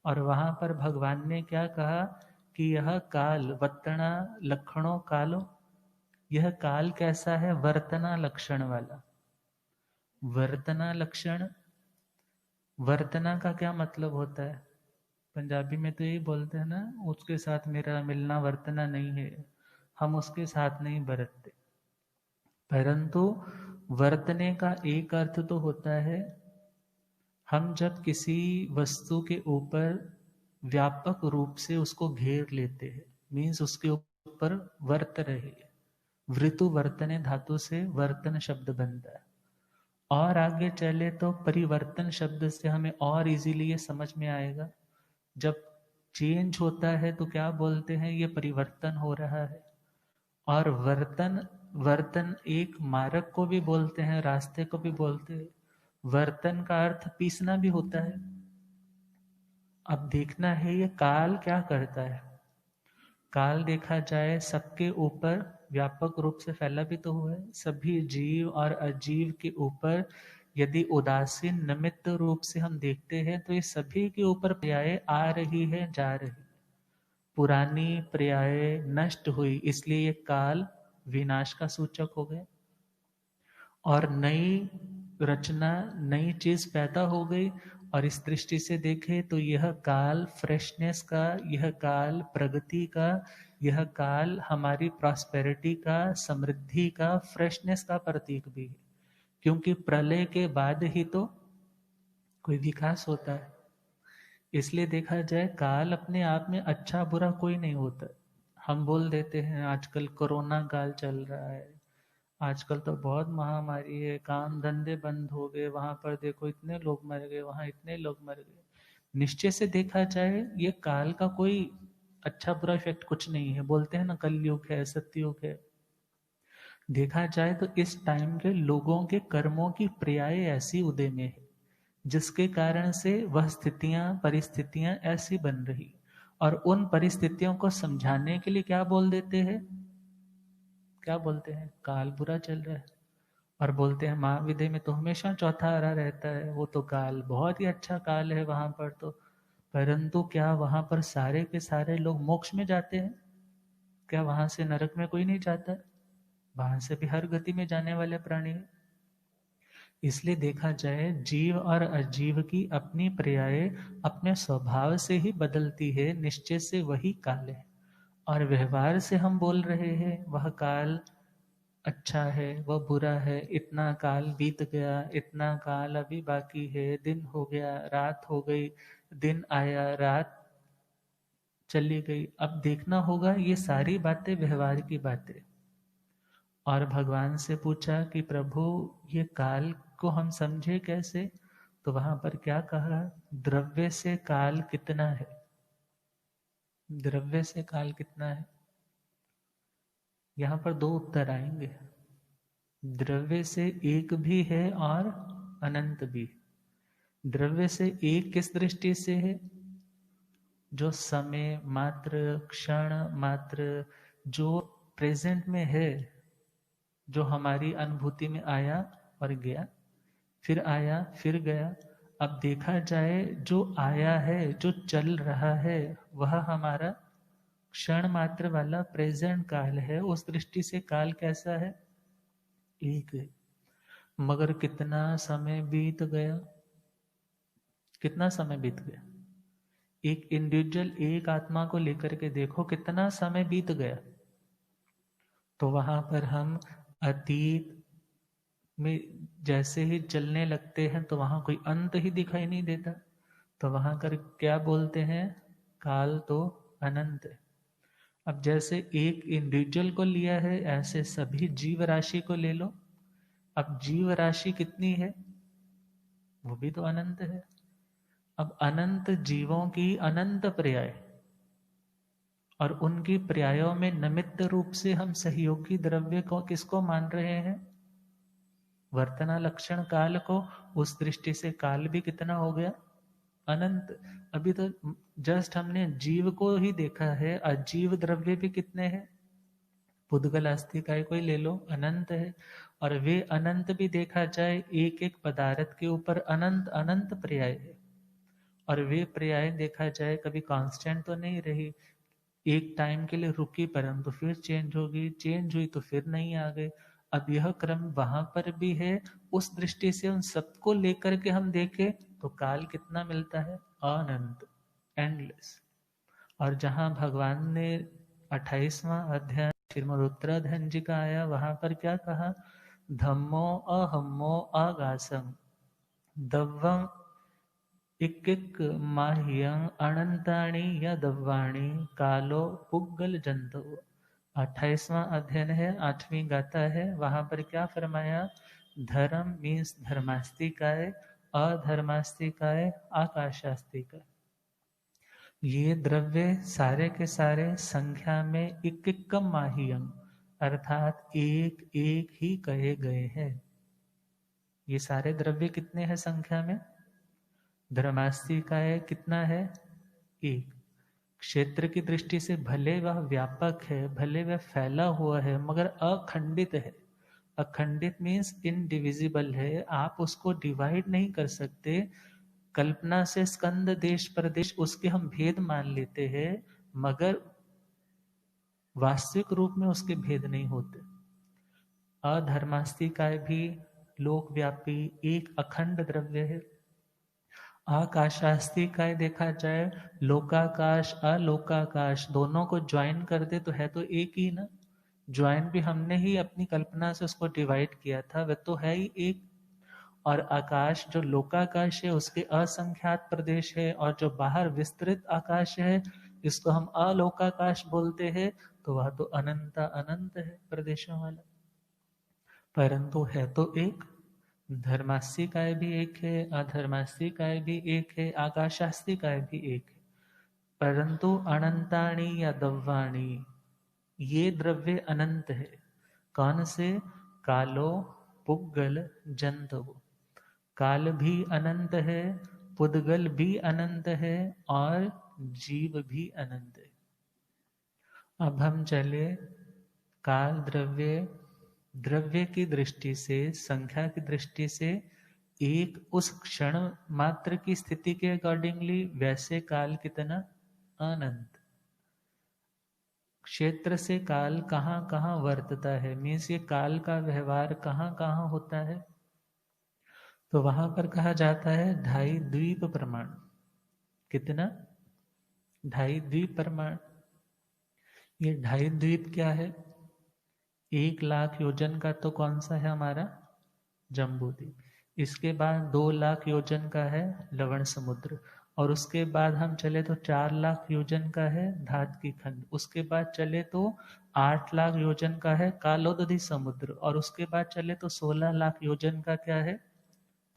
और वहां पर भगवान ने क्या कहा कि यह काल वर्तना लक्षणों कालो, यह काल कैसा है, वर्तना लक्षण वाला। वर्तना लक्षण, वर्तना का क्या मतलब होता है, पंजाबी में तो यही बोलते हैं ना, उसके साथ मेरा मिलना वर्तना नहीं है, हम उसके साथ नहीं बरतते। परंतु वर्तने का एक अर्थ तो होता है, हम जब किसी वस्तु के ऊपर व्यापक रूप से उसको घेर लेते हैं, मीन्स उसके ऊपर वर्त रहे। वृतु वर्तने धातु से वर्तन शब्द बनता है। और आगे चले तो परिवर्तन शब्द से हमें और इजीली ये समझ में आएगा, जब चेंज होता है तो क्या बोलते हैं, ये परिवर्तन हो रहा है। और वर्तन, वर्तन एक मार्ग को भी बोलते हैं, रास्ते को भी बोलते हैं। वर्तन का अर्थ पीसना भी होता है। अब देखना है ये काल क्या करता है। काल देखा जाए सबके ऊपर व्यापक रूप से फैला भी तो हुआ है, सभी जीव और अजीव के ऊपर यदि उदासीन निमित्त रूप से हम देखते हैं तो ये सभी के ऊपर पर्याय आ रही है, जा रही। पुरानी पर्याय नष्ट हुई इसलिए ये काल विनाश का सूचक हो गए, और नई रचना, नई चीज पैदा हो गई। और इस दृष्टि से देखें तो यह काल फ्रेशनेस का, यह काल प्रगति का, यह काल हमारी प्रॉस्पेरिटी का, समृद्धि का, फ्रेशनेस का प्रतीक भी है। क्योंकि प्रलय के बाद ही तो कोई विकास होता है। इसलिए देखा जाए काल अपने आप में अच्छा बुरा कोई नहीं होता। हम बोल देते हैं आजकल कोरोना काल चल रहा है, आजकल तो बहुत महामारी है, काम धंधे बंद हो गए, वहां पर देखो इतने लोग मर गए, वहां इतने लोग मर गए। निश्चय से देखा जाए ये काल का कोई अच्छा बुरा इफेक्ट कुछ नहीं है। बोलते हैं ना कलयुग है, सत्युग है। देखा जाए तो इस टाइम के लोगों के कर्मों की पर्याय ऐसी उदय में है जिसके कारण से वह स्थितियां परिस्थितियां ऐसी बन रही। और उन परिस्थितियों को समझाने के लिए क्या बोल देते हैं, क्या बोलते हैं, काल बुरा चल रहा है। और बोलते हैं महाविद्या में तो हमेशा चौथा आरा रहता है, वो तो काल बहुत ही अच्छा काल है वहां पर तो। परंतु क्या वहां पर सारे के सारे लोग मोक्ष में जाते हैं? क्या वहां से नरक में कोई नहीं जाता है? वहां से भी हर गति में जाने वाले प्राणी है। इसलिए देखा जाए जीव और अजीव की अपनी पर्याय अपने स्वभाव से ही बदलती है, निश्चय से वही काल है। और व्यवहार से हम बोल रहे हैं वह काल अच्छा है वह बुरा है, इतना काल बीत गया, इतना काल अभी बाकी है, दिन हो गया, रात हो गई, दिन आया, रात चली गई। अब देखना होगा ये सारी बातें व्यवहार की बातें। और भगवान से पूछा कि प्रभु ये काल को हम समझे कैसे? तो वहां पर क्या कहा, द्रव्य से काल कितना है? द्रव्य से काल कितना है? यहां पर दो उत्तर आएंगे। द्रव्य से एक भी है और अनंत भी। द्रव्य से एक किस दृष्टि से है? जो समय मात्र, क्षण मात्र, जो प्रेजेंट में है, जो हमारी अनुभूति में आया और गया, फिर आया फिर गया। अब देखा जाए जो आया है, जो चल रहा है, वह हमारा क्षण मात्र वाला प्रेजेंट काल है। उस दृष्टि से काल कैसा है? एक है। मगर कितना समय बीत गया, कितना समय बीत गया। एक इंडिविजुअल, एक आत्मा को लेकर के देखो कितना समय बीत गया। तो वहां पर हम अतीत में जैसे ही चलने लगते हैं तो वहां कोई अंत ही दिखाई नहीं देता। तो वहां कर क्या बोलते हैं, काल तो अनंत है। अब जैसे एक इंडिविजुअल को लिया है, ऐसे सभी जीव राशि को ले लो। अब जीव राशि कितनी है? वो भी तो अनंत है। अब अनंत जीवों की अनंत पर्याय, और उनकी पर्यायों में निमित्त रूप से हम सहयोगी द्रव्य को किसको मान रहे हैं? वर्तना लक्षण काल को। उस दृष्टि से काल भी कितना हो गया? अनंत। अभी तो जस्ट हमने जीव को ही देखा है, अजीव द्रव्य भी कितने हैं? पुद्गल अस्थि काय कोई ले लो, अनंत है। और वे अनंत भी देखा जाए, एक एक पदार्थ के ऊपर अनंत अनंत पर्याय है। और वे पर्याय देखा जाए कभी कांस्टेंट तो नहीं रही, एक टाइम के लिए रुकी परंतु फिर चेंज होगी, चेंज हुई तो फिर नहीं आ गए। अब यह क्रम वहां पर भी है। उस दृष्टि से उन सबको लेकर के हम देखें तो काल कितना मिलता है? अनंत, एंडलेस। और जहां भगवान ने 28वां अध्याय श्रीमद उत्तराधन जी का आया, वहां पर क्या कहा, धम्मो अहम्मो आगासम दव्वम इक्किक माह्यं अनंताणी या दव्वाणी कालो पुग्गल जंतु। 28वां अध्ययन है, 8वीं गाथा है। वहां पर क्या फरमाया, धर्म मीन्स धर्मास्तिकाय, अधर्मास्तिकाय, आकाशास्तिकाय। ये द्रव्य सारे के सारे संख्या में इक्किकम माह्यम अर्थात एक एक ही कहे गए हैं। ये सारे द्रव्य कितने हैं संख्या में? धर्मास्तिकाय कितना है? एक। क्षेत्र की दृष्टि से भले वह व्यापक है, भले वह फैला हुआ है, मगर अखंडित है। अखंडित मीन्स इनडिविजिबल है, आप उसको डिवाइड नहीं कर सकते। कल्पना से स्कंद देश प्रदेश उसके हम भेद मान लेते हैं, मगर वास्तविक रूप में उसके भेद नहीं होते। अधर्मास्तिकाय भी लोकव्यापी एक अखंड द्रव्य है। आकाशास्तिकाय देखा जाए, लोकाकाश अलोकाकाश दोनों को ज्वाइन कर दे तो है तो एक ही ना। ज्वाइन भी हमने ही अपनी कल्पना से उसको डिवाइड किया था, वह तो है ही एक। और आकाश जो लोकाकाश है उसके असंख्यात प्रदेश है, और जो बाहर विस्तृत आकाश है जिसको हम अलोकाकाश बोलते हैं, तो वह तो अनंत अनंत है प्रदेशों वाला। परंतु है तो एक। धर्मास्ती काय भी एक है, अधर्मास्ती काय भी एक है, आकाशास्ती काय भी एक है। परंतु अनंताणी या दव्वाणी, ये द्रव्य अनंत है। कौन से? कालो, पुग्गल, जंतु। काल भी अनंत है, पुद्गल भी अनंत है, और जीव भी अनंत है। अब हम चले काल द्रव्य, द्रव्य की दृष्टि से, संख्या की दृष्टि से एक उस क्षण मात्र की स्थिति के अकॉर्डिंगली, वैसे काल कितना अनंत। क्षेत्र से काल कहाँ कहाँ वर्तता है, मीन्स ये काल का व्यवहार कहाँ कहाँ होता है, तो वहां पर कहा जाता है ढाई द्वीप प्रमाण। कितना? ढाई द्वीप प्रमाण। ये ढाई द्वीप क्या है? 1 लाख योजन का तो कौन सा है हमारा? जम्बू द्वीप। इसके बाद 2 लाख योजन का है लवण समुद्र, और उसके बाद हम चले तो 4 लाख योजन का है धात की खंड। उसके बाद चले तो 8 लाख योजन का है कालोदधि समुद्र, और उसके बाद चले तो 16 लाख योजन का क्या है?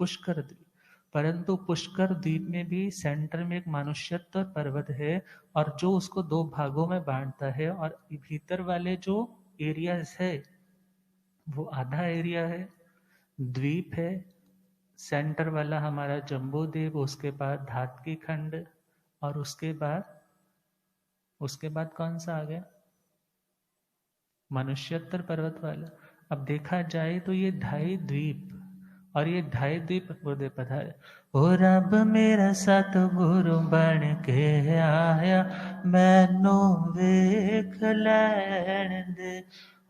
पुष्कर द्वीप। परंतु पुष्कर द्वीप में भी सेंटर में एक मानुष्योत्तर पर्वत है, और जो उसको 2 भागों में बांटता है, और भीतर वाले जो एरियाज है वो आधा एरिया है, द्वीप है। सेंटर वाला हमारा जम्बू द्वीप, उसके बाद धात की खंड, और उसके बाद कौन सा आ गया? मनुष्योत्तर पर्वत वाला। अब देखा जाए तो ये ढाई द्वीप, और ये ढाई द्वीप गुरुदेव पधारे। ओ रब मेरा सतगुरु बन के आया, मैनू वेख लैण दे।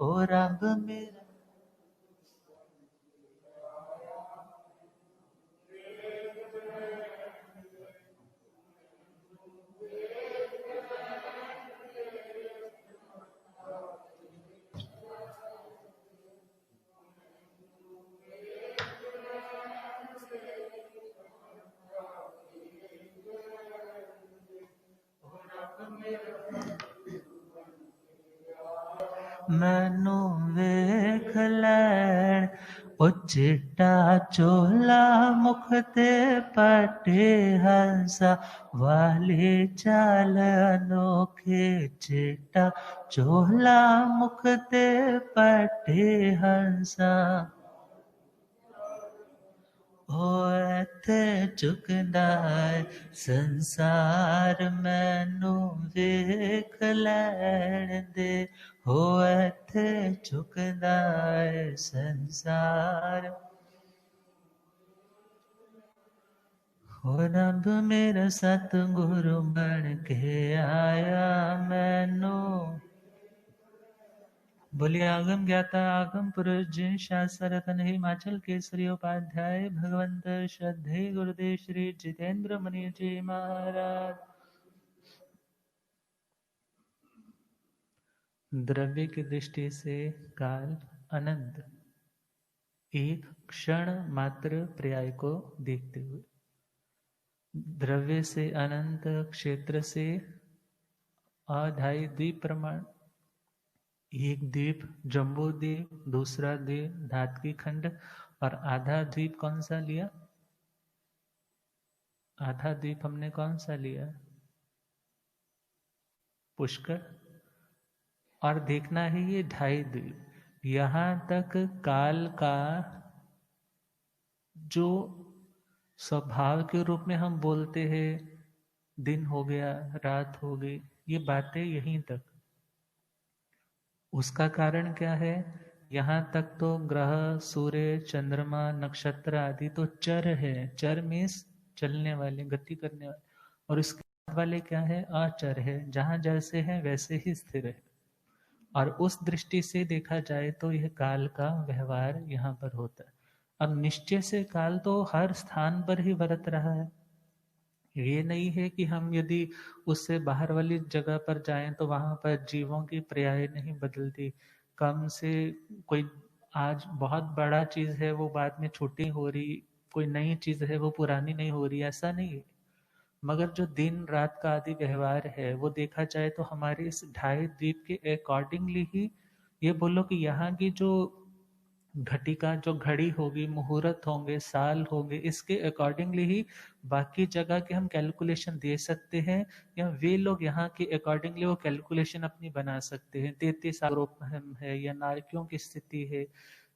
ओ रब मेरा मैनू वेख लैण। ओ चिट्टा चोला मुख ते पटे हंसा, वाली चाल अनोखे। चिट्टा चोला मुख ते पटे हंसा, ओ इत्थे झुकदा है संसार, मैनू वेख लैण दे। हो इत्थे झुकदा है संसार। हो रब मेरा सतगुरु बन के आया, मैनू। बोलिए आगम ज्ञाता आगम पुरुष जिन शास्त्र रतन हिमाचल केसरी उपाध्याय भगवंत श्रद्धे गुरुदेव श्री जितेंद्र मणि जी महाराज। द्रव्य की दृष्टि से काल अनंत, एक क्षण मात्र पर्याय को देखते हुए। द्रव्य से अनंत, क्षेत्र से अढाई द्वीप प्रमाण। एक द्वीप जम्बू द्वीप, दूसरा द्वीप धात की खंड, और आधा द्वीप कौन सा लिया? आधा द्वीप हमने कौन सा लिया? पुष्कर। और देखना है ये ढाई द्वीप। यहां तक काल का जो स्वभाव के रूप में हम बोलते हैं, दिन हो गया, रात हो गई, ये बातें यहीं तक। उसका कारण क्या है? यहाँ तक तो ग्रह, सूर्य, चंद्रमा, नक्षत्र आदि तो चर है। चर मीन्स चलने वाले, गति करने वाले। और इसके बाद वाले क्या है? अचर है, जहां जैसे है वैसे ही स्थिर है। और उस दृष्टि से देखा जाए तो यह काल का व्यवहार यहाँ पर होता है। अब निश्चय से काल तो हर स्थान पर ही बरत रहा है। ये नहीं है कि हम यदि उससे बाहर वाली जगह पर जाएं तो वहां पर जीवों की पर्याय नहीं बदलती। कम से कोई आज बहुत बड़ा चीज है वो बाद में छोटी हो रही, कोई नई चीज है वो पुरानी नहीं हो रही, ऐसा नहीं है। मगर जो दिन रात का आदि व्यवहार है वो देखा जाए तो हमारे इस ढाई द्वीप के अकॉर्डिंगली ही, ये बोलो कि यहाँ की जो घटिका जो घड़ी होगी, मुहूर्त होंगे, साल होंगे, इसके अकॉर्डिंगली ही बाकी जगह के हम कैलकुलेशन दे सकते हैं, या वे लोग यहाँ के अकॉर्डिंगली वो कैलकुलेशन अपनी बना सकते हैं। 33 आरोपहम है, या नारकियों की स्थिति है,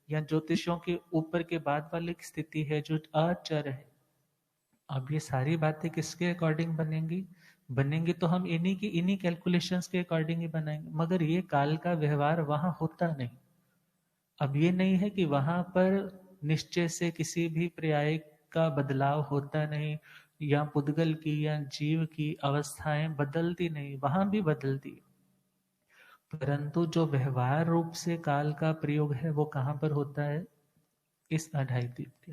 या ज्योतिषों के ऊपर के बाद वाली स्थिति है जो अचर है। अब ये सारी बातें किसके अकॉर्डिंग बनेंगी? बनेंगी तो हम इन्हीं कैलकुलेशंस के अकॉर्डिंग ही बनाएंगे, मगर ये काल का व्यवहार वहां होता नहीं। अब ये नहीं है कि वहां पर निश्चय से किसी भी पर्याय का बदलाव होता नहीं, या पुद्गल की या जीव की अवस्थाएं बदलती नहीं, वहां भी बदलती, परंतु जो व्यवहार रूप से काल का प्रयोग है वो कहाँ पर होता है? इस अढ़ाईद्वीप के।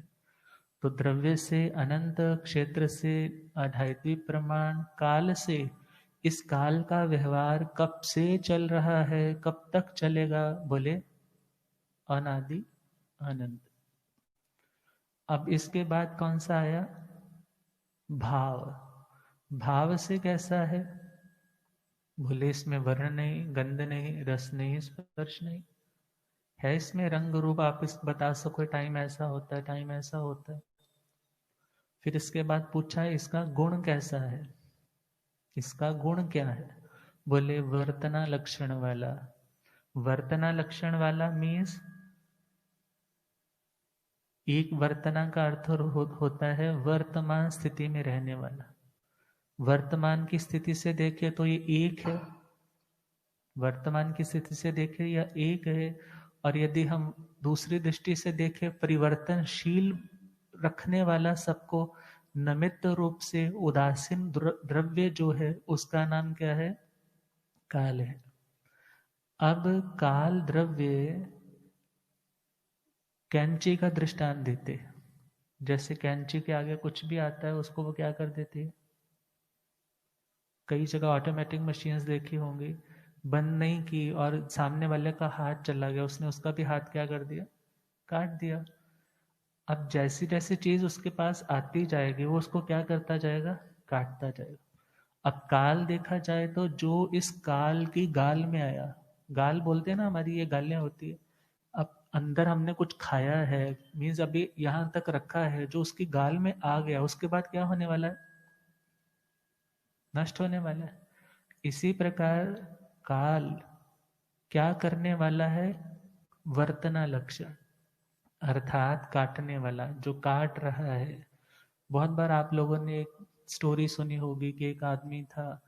तो द्रव्य से अनंत, क्षेत्र से अढ़ाईद्वीप प्रमाण, काल से, इस काल का व्यवहार कब से चल रहा है, कब तक चलेगा? बोले अनादि अनंत। अब इसके बाद कौन सा आया? भाव। भाव से कैसा है? बोले इसमें वर्ण नहीं, गंध नहीं, रस नहीं, स्पर्श नहीं है। इसमें रंग रूप आप इस बता सको, टाइम ऐसा होता है, टाइम ऐसा होता है। फिर इसके बाद पूछा है इसका गुण कैसा है, इसका गुण क्या है? बोले वर्तना लक्षण वाला। वर्तना लक्षण वाला मीन्स, एक वर्तना का अर्थ होता है वर्तमान स्थिति में रहने वाला। वर्तमान की स्थिति से देखे तो ये एक है, वर्तमान की स्थिति से देखे या एक है। और यदि हम दूसरी दृष्टि से देखें, परिवर्तनशील रखने वाला, सबको नमित्त रूप से उदासीन द्रव्य जो है उसका नाम क्या है? काल है। अब काल द्रव्य कैंची का दृष्टांत देते हैं। जैसे कैंची के आगे कुछ भी आता है उसको वो क्या कर देती है? कई जगह ऑटोमेटिक मशीन्स देखी होंगी, बंद नहीं की और सामने वाले का हाथ चला गया, उसने उसका भी हाथ क्या कर दिया? काट दिया। अब जैसी जैसी चीज उसके पास आती जाएगी वो उसको क्या करता जाएगा? काटता जाएगा। अब काल देखा जाए तो जो इस काल की गाल में आया, गाल बोलते हैं ना, हमारी ये गालियां होती है। अब अंदर हमने कुछ खाया है, मीन्स अभी यहां तक रखा है, जो उसकी गाल में आ गया उसके बाद क्या होने वाला है? नष्ट होने वाला है। इसी प्रकार काल क्या करने वाला है? वर्तना लक्षण, अर्थात काटने वाला, जो काट रहा है। बहुत बार आप लोगों ने एक स्टोरी सुनी होगी कि एक आदमी था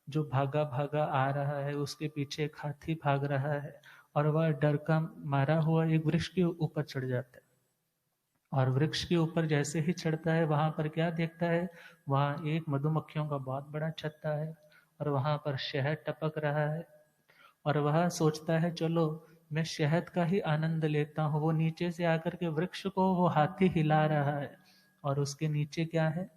जो भागा भागा आ रहा है, उसके पीछे एक हाथी भाग रहा है, और वह डर का मारा हुआ एक वृक्ष के ऊपर चढ़ जाता है। और वृक्ष के ऊपर जैसे ही चढ़ता है वहां पर क्या देखता है? वहां एक मधुमक्खियों का बहुत बड़ा छत्ता है, और वहां पर शहद टपक रहा है। और वह सोचता है चलो मैं शहद का ही आनंद लेता हूँ। वो नीचे से आकर के वृक्ष को वो हाथी हिला रहा है, और उसके नीचे क्या है?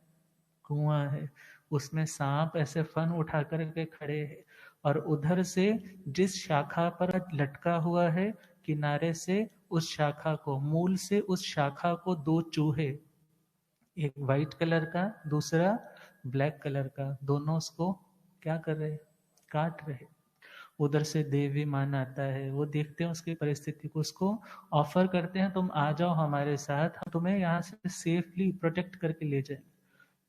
कुआं है। उसमें सांप ऐसे फन उठा करके खड़े हैं, और उधर से जिस शाखा पर लटका हुआ है, किनारे से उस शाखा को, मूल से उस शाखा को दो चूहे, एक वाइट कलर का, दूसरा ब्लैक कलर का, दोनों उसको क्या कर रहे? काट रहे। उधर से देवी मान आता है, वो देखते हैं उसकी परिस्थिति को, उसको ऑफर करते हैं तुम आ जाओ हमारे साथ, हम तुम्हें यहाँ से सेफली प्रोटेक्ट करके ले जाए।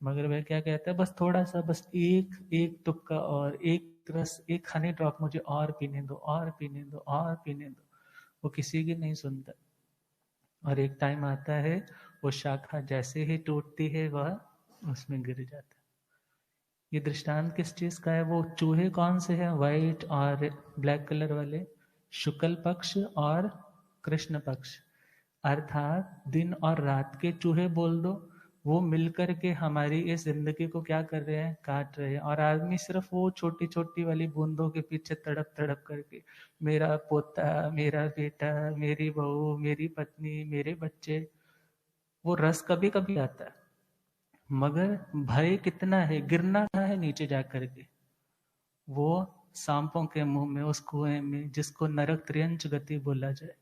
मगर वह क्या कहता है? बस थोड़ा सा, बस एक एक तुक्का और एक रस, एक हनी ड्रॉप मुझे और पीने दो, और पीने दो, और पीने दो। वो किसी की नहीं सुनता। और एक टाइम आता है वो शाखा जैसे ही टूटती है वह उसमें गिर जाता है। ये दृष्टांत किस चीज का है? वो चूहे कौन से हैं? व्हाइट और ब्लैक कलर वाले, शुक्ल पक्ष और कृष्ण पक्ष, अर्थात दिन और रात के चूहे बोल दो। वो मिलकर के हमारी इस जिंदगी को क्या कर रहे हैं? काट रहे हैं। और आदमी सिर्फ वो छोटी छोटी वाली बूंदों के पीछे तड़प तड़प करके, मेरा पोता, मेरा बेटा, मेरी बहू, मेरी पत्नी, मेरे बच्चे। वो रस कभी कभी आता है, मगर भय कितना है? गिरना कहाँ है? नीचे जा करके। वो सांपों के मुंह में, उस कुएं में जिसको नरक त्रियंच गति बोला जाए।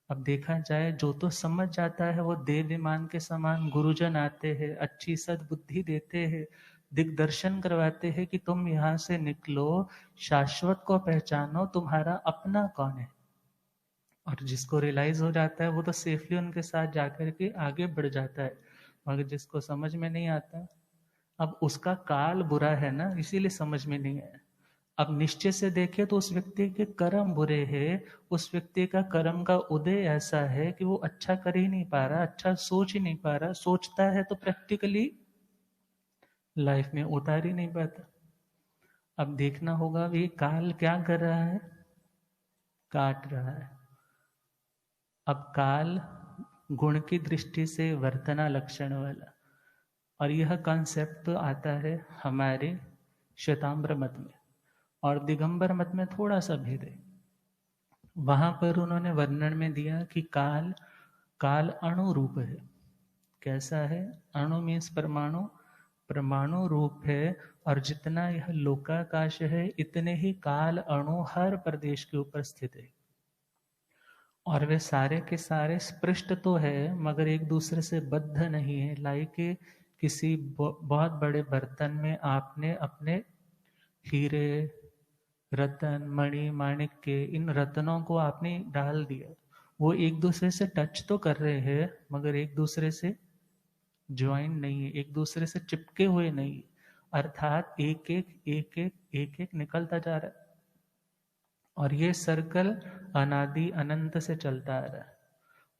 अब देखा जाए, जो तो समझ जाता है वो देव विमान के समान गुरुजन आते हैं, अच्छी सद्बुद्धि देते हैं, दिग्दर्शन करवाते हैं कि तुम यहाँ से निकलो, शाश्वत को पहचानो, तुम्हारा अपना कौन है। और जिसको रियलाइज हो जाता है वो तो सेफली उनके साथ जाकर के आगे बढ़ जाता है, मगर जिसको समझ में नहीं आता, अब उसका काल बुरा है ना, इसीलिए समझ में नहीं आया। अब निश्चय से देखें तो उस व्यक्ति के कर्म बुरे हैं, उस व्यक्ति का कर्म का उदय ऐसा है कि वो अच्छा कर ही नहीं पा रहा, अच्छा सोच ही नहीं पा रहा, सोचता है तो प्रैक्टिकली लाइफ में उतार ही नहीं पाता। अब देखना होगा ये काल क्या कर रहा है, काट रहा है। अब काल गुण की दृष्टि से वर्तना लक्षण वाला, और यह कॉन्सेप्ट तो आता है हमारे श्वेतांबर मत में, और दिगंबर मत में थोड़ा सा भेद है। वहां पर उन्होंने वर्णन में दिया कि काल काल अणु रूप है। कैसा है? अणु मीन्स परमाणु, परमाणु रूप है, और जितना यह लोकाकाश है इतने ही काल अणु हर प्रदेश के ऊपर स्थित है, और वे सारे के सारे स्पृष्ट तो है मगर एक दूसरे से बद्ध नहीं है। लाइक किसी बहुत बड़े बर्तन में आपने अपने हीरे, रतन, मणि, माणिक्य, इन रत्नों को आपने डाल दिया, वो एक दूसरे से टच तो कर रहे हैं मगर एक दूसरे से ज्वाइन नहीं है, एक दूसरे से चिपके हुए नहीं, अर्थात एक एक एक एक एक एक निकलता जा रहा है, और ये सर्कल अनादि अनंत से चलता आ रहा है।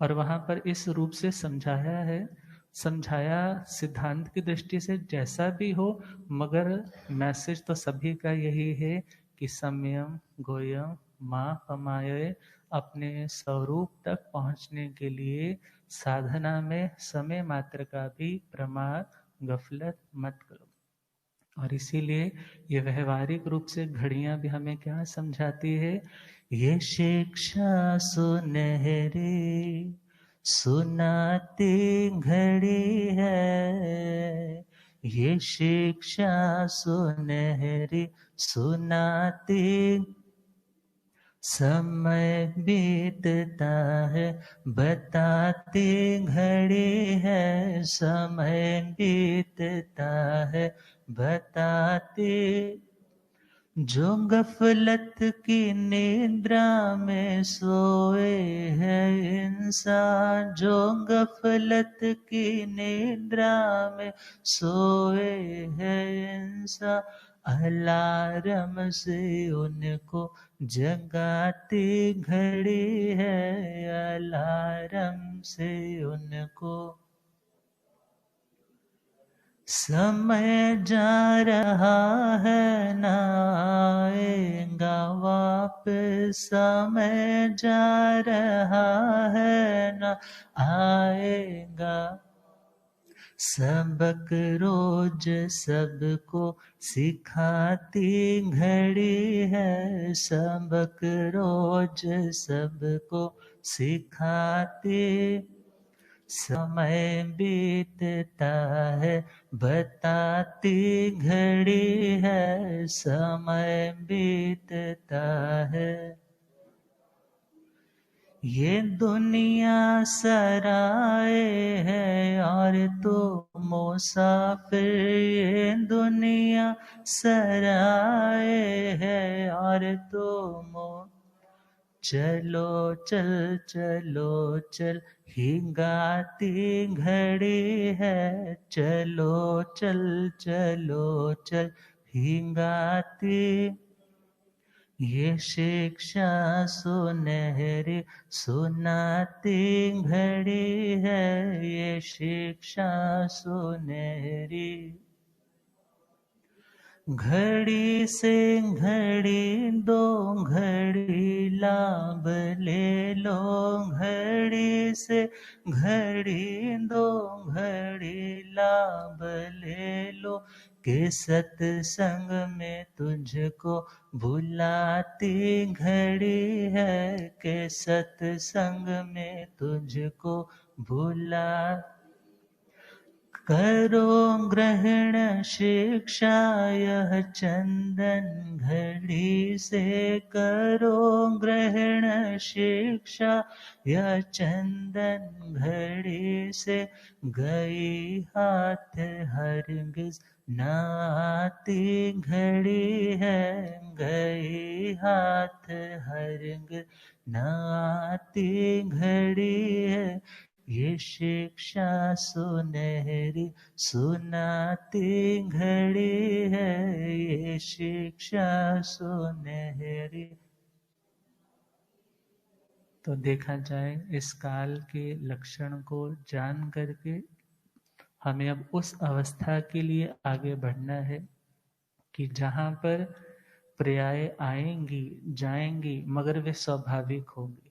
और वहां पर इस रूप से समझाया है, समझाया सिद्धांत की दृष्टि से जैसा भी हो, मगर मैसेज तो सभी का यही है कि संयम गोयम मां पमाये, अपने स्वरूप तक पहुंचने के लिए साधना में समय मात्र का भी प्रमाद गफलत मत करो। और इसीलिए ये व्यवहारिक रूप से घड़ियां भी हमें क्या समझाती है, ये शिक्षा सुनहरी सुनाती घड़ी है, ये शिक्षा सुनहरी सुनाती, समय बीतता है बताती घड़ी है, समय बीतता है बताती, जो गफलत की निद्रा में सोए है इंसान, जो गफलत की निद्रा में सोए है इंसान, अलार्म से उनको जगाती घड़ी है, अलार्म से उनको। समय जा रहा है ना आएगा वापस, समय जा रहा है ना आएगा, सबक रोज सबको सिखाती घड़ी है, सबक रोज सबको सिखाती, समय बीतता है बताती घड़ी है, समय बीतता है। ये दुनिया सराय है और तो मुसाफिर, ये दुनिया सराय है और तो चलो चल चलो चल ही गाती घड़ी है, चलो चल चलो चल ही गाती, ये शिक्षा सुनहरी सुनाती घड़ी है, ये शिक्षा सुनहरी। घड़ी से घड़ी दो घड़ी लाभ ले लो, घड़ी से घड़ी दो घड़ी लाभ ले लो, के सत्संग में तुझको भुलाती घड़ी है, के सत्संग में तुझको भुला, करो ग्रहण शिक्षा यह चंदन घड़ी से, करो ग्रहण शिक्षा यह चंदन घड़ी से, गई हाथ हरगिज नाती घड़ी है, गई हाथ हरगिज नाती घड़ी है, ये शिक्षा सुनहरी सुनाती घड़ी है, ये शिक्षा सुनहरी। तो देखा जाए इस काल के लक्षण को जान करके हमें अब उस अवस्था के लिए आगे बढ़ना है कि जहाँ पर पर्याय आएंगी जाएंगी मगर वे स्वाभाविक होंगी,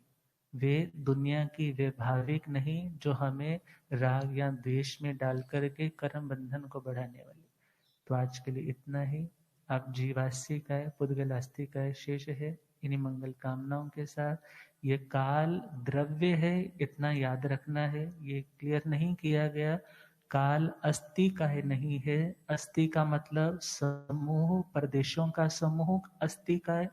वे दुनिया की वे भाविक नहीं जो हमें राग या द्वेष में डाल करके कर्म बंधन को बढ़ाने वाली। तो आज के लिए इतना ही। आप जीवास्तिकाय पुद्गलास्तिकाय शेष है। इन्हीं मंगल कामनाओं के साथ, ये काल द्रव्य है इतना याद रखना है। ये क्लियर नहीं किया गया काल अस्थि काहे नहीं है। अस्थि का मतलब समूह प्रदेशों का समूह, अस्थि काय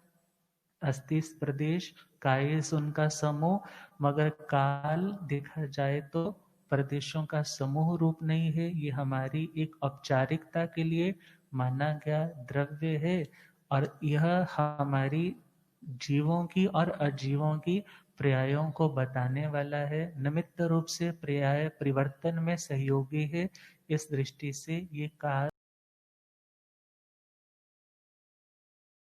अस्थि प्रदेश, कायस उनका समूह, मगर काल देखा जाए तो प्रदेशों का समूह रूप नहीं है। ये हमारी एक औपचारिकता के लिए माना गया द्रव्य है और यह हमारी जीवों की और अजीवों की पर्यायों को बताने वाला है। निमित्त रूप से पर्याय परिवर्तन में सहयोगी है। इस दृष्टि से ये काल